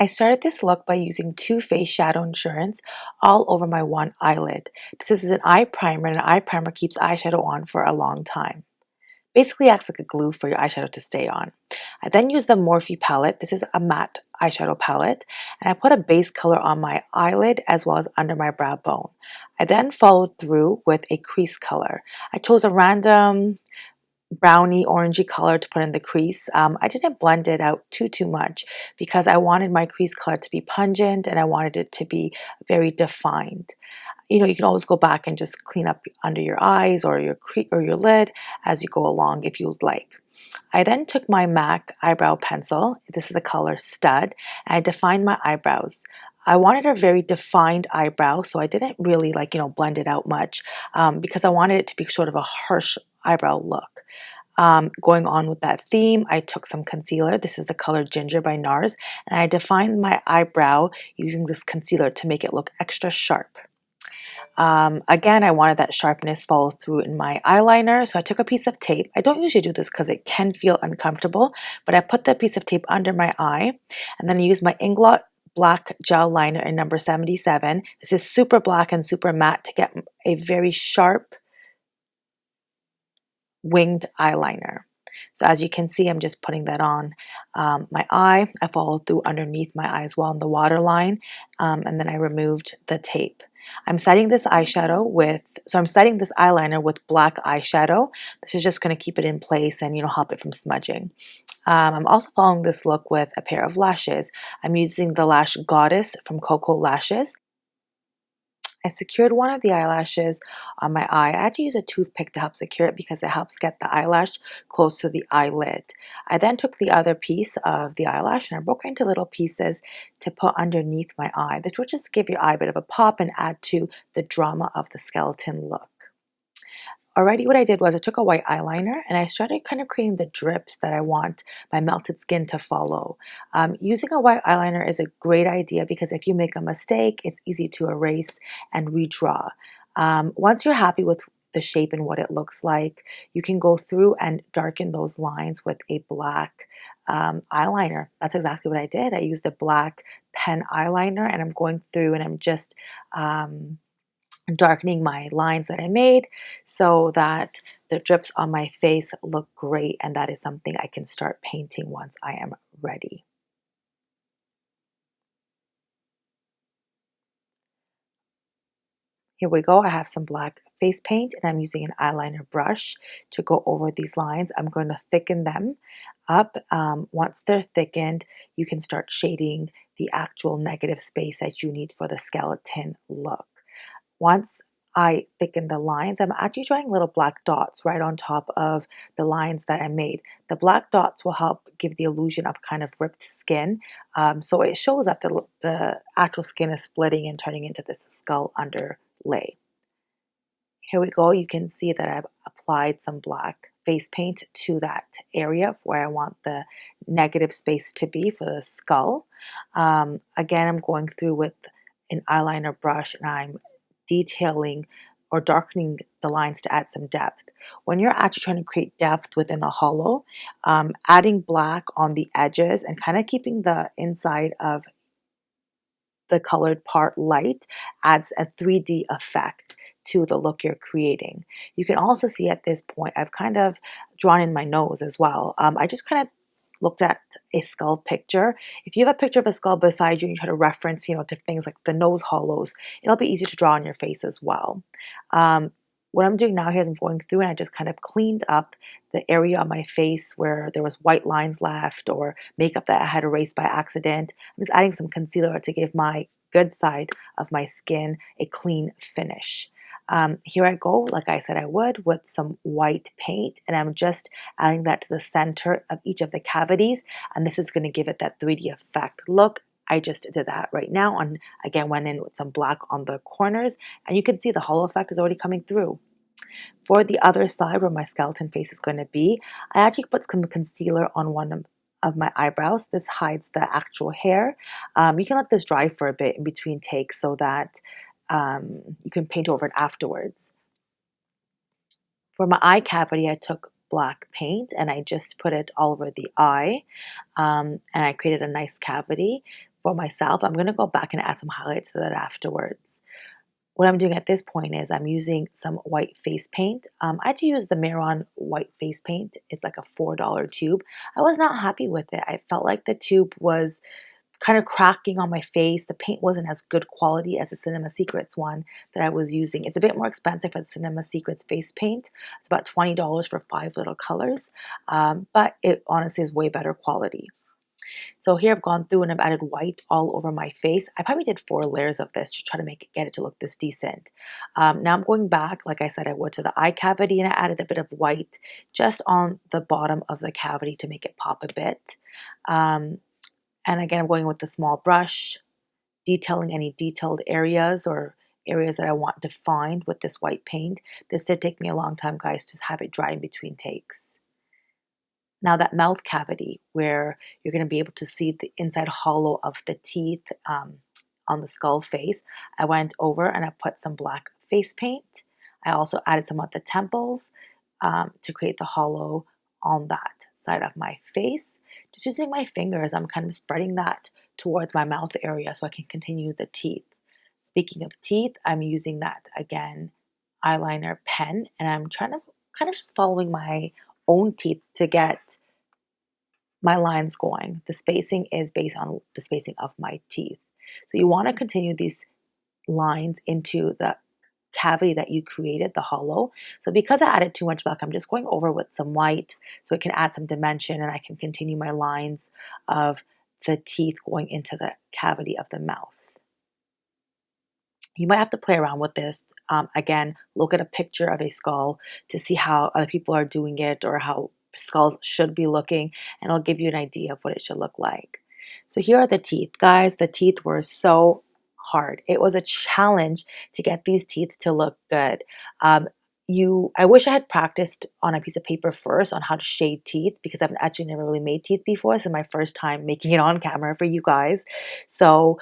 I started this look by using Too Faced Shadow Insurance all over my one eyelid. This is an eye primer, and an eye primer keeps eyeshadow on for a long time. Basically acts like a glue for your eyeshadow to stay on. I then used the Morphe palette. This is a matte eyeshadow palette, and I put a base color on my eyelid as well as under my brow bone. I then followed through with a crease color. I chose a random brownie orangey color to put in the crease. I didn't blend it out too much because I wanted my crease color to be pungent and I wanted it to be very defined. You can always go back and just clean up under your eyes or your lid as you go along if you would like. I then took my MAC eyebrow pencil. This is the color Stud, and I defined my eyebrows. I wanted a very defined eyebrow, so I didn't really blend it out much because I wanted it to be sort of a harsh eyebrow look. Going on with that theme, I took some concealer. This is the color Ginger by NARS, and I defined my eyebrow using this concealer to make it look extra sharp. Again, I wanted that sharpness follow through in my eyeliner, so I took a piece of tape. I don't usually do this because it can feel uncomfortable, but I put the piece of tape under my eye, and then I used my Inglot black gel liner in number 77. This is super black and super matte to get a very sharp winged eyeliner. So as you can see, I'm just putting that on my eye. I followed through underneath my eye as well in the waterline, and then I removed the tape. I'm setting this eyeliner with black eyeshadow. This is just going to keep it in place and help it from smudging. I'm also following this look with a pair of lashes. I'm using the Lash Goddess from Coco Lashes. I secured one of the eyelashes on my eye. I had to use a toothpick to help secure it because it helps get the eyelash close to the eyelid. I then took the other piece of the eyelash and I broke it into little pieces to put underneath my eye. This will just give your eye a bit of a pop and add to the drama of the skeleton look. Already what I did was I took a white eyeliner and I started kind of creating the drips that I want my melted skin to follow. Using a white eyeliner is a great idea because if you make a mistake, it's easy to erase and redraw. Once you're happy with the shape and what it looks like, you can go through and darken those lines with a black eyeliner. That's exactly what I did. I used a black pen eyeliner and I'm going through and I'm just darkening my lines that I made so that the drips on my face look great, and that is something I can start painting once I am ready. Here we go. I have some black face paint and I'm using an eyeliner brush to go over these lines. I'm going to thicken them up. Once they're thickened, you can start shading the actual negative space that you need for the skeleton look. Once I thicken the lines, I'm actually drawing little black dots right on top of the lines that I made. The black dots will help give the illusion of kind of ripped skin. So it shows that the actual skin is splitting and turning into this skull underlay. Here we go. You can see that I've applied some black face paint to that area where I want the negative space to be for the skull. Again, I'm going through with an eyeliner brush and I'm detailing or darkening the lines to add some depth. When you're actually trying to create depth within a hollow, adding black on the edges and kind of keeping the inside of the colored part light adds a 3D effect to the look you're creating. You can also see at this point, I've kind of drawn in my nose as well. I just kind of looked at a skull picture. If you have a picture of a skull beside you and you try to reference, to things like the nose hollows, it'll be easy to draw on your face as well. What I'm doing now here is I'm going through and I just kind of cleaned up the area on my face where there was white lines left or makeup that I had erased by accident. I'm just adding some concealer to give my good side of my skin a clean finish. Here I go, like I said I would, with some white paint, and I'm just adding that to the center of each of the cavities, and this is going to give it that 3D effect. Look, I just did that right now, and again went in with some black on the corners, and you can see the hollow effect is already coming through. For the other side where my skeleton face is going to be, I actually put some concealer on one of my eyebrows. This hides the actual hair. You can let this dry for a bit in between takes so that you can paint over it afterwards. For my eye cavity, I took black paint and I just put it all over the eye, and I created a nice cavity. for myself. I'm going to go back and add some highlights to that afterwards. What I'm doing at this point is I'm using some white face paint. I do use the Mehron white face paint. It's like a $4 tube. I was not happy with it. I felt like the tube was kind of cracking on my face. The paint wasn't as good quality as the Cinema Secrets one that I was using. It's a bit more expensive for the Cinema Secrets face paint. It's about $20 for 5 little colors, but it honestly is way better quality. So here I've gone through and I've added white all over my face. I probably did 4 layers of this to try to get it to look this decent. Now I'm going back, like I said I would, to the eye cavity, and I added a bit of white just on the bottom of the cavity to make it pop a bit. And again, I'm going with the small brush, detailing any detailed areas or areas that I want defined with this white paint. This did take me a long time, guys, to have it dry in between takes. Now that mouth cavity where you're going to be able to see the inside hollow of the teeth on the skull face, I went over and I put some black face paint. I also added some at the temples to create the hollow on that side of my face. Just using my fingers, I'm kind of spreading that towards my mouth area so I can continue the teeth. Speaking of teeth, I'm using that, again, eyeliner pen, and I'm trying to kind of just following my own teeth to get my lines going. The spacing is based on the spacing of my teeth. So you want to continue these lines into the cavity that you created, the hollow. So because I added too much black, I'm just going over with some white so it can add some dimension and I can continue my lines of the teeth going into the cavity of the mouth. You might have to play around with this. Again, look at a picture of a skull to see how other people are doing it or how skulls should be looking, and it'll give you an idea of what it should look like. So here are the teeth. Guys, the teeth were so hard. It was a challenge to get these teeth to look good. I wish I had practiced on a piece of paper first on how to shade teeth, because I've actually never really made teeth before. This is my first time making it on camera for you guys. So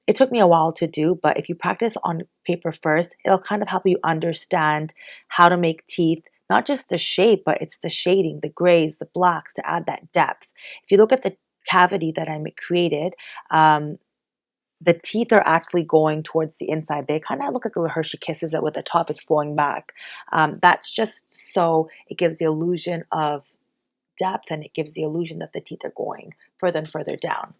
it took me a while to do, but if you practice on paper first, it'll kind of help you understand how to make teeth, not just the shape, but it's the shading, the grays, the blacks to add that depth. If you look at the cavity that I created, the teeth are actually going towards the inside. They kind of look like little Hershey Kisses that with the top is flowing back. That's just so it gives the illusion of depth, and it gives the illusion that the teeth are going further and further down.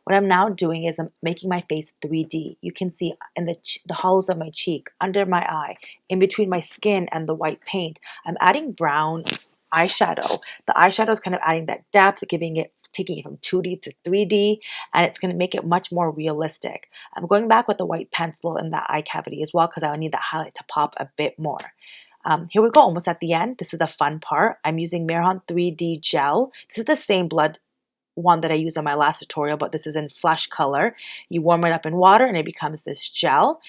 What I'm now doing is I'm making my face 3D. You can see in the hollows of my cheek, under my eye, in between my skin and the white paint, I'm adding brown eyeshadow. The eyeshadow is kind of adding that depth, taking it from 2D to 3D, and it's going to make it much more realistic. I'm going back with the white pencil in that eye cavity as well because I need that highlight to pop a bit more. Here we go, almost at the end. This is the fun part. I'm using Mehron 3D gel. This is the same blood one that I used on my last tutorial, but this is in flesh color. You warm it up in water and it becomes this gel.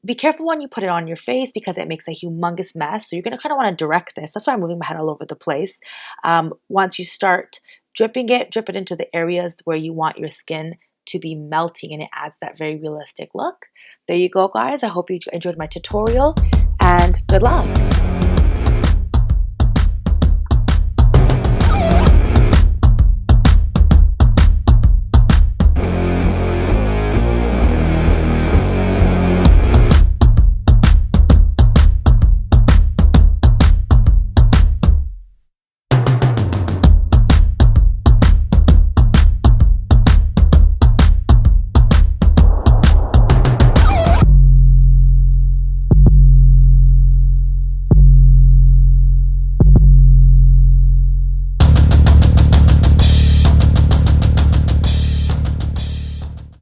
Be careful when you put it on your face because it makes a humongous mess. So you're going to kind of want to direct this. That's why I'm moving my head all over the place. Once you start dripping it, drip it into the areas where you want your skin to be melting, and it adds that very realistic look. There you go, guys. I hope you enjoyed my tutorial, and good luck.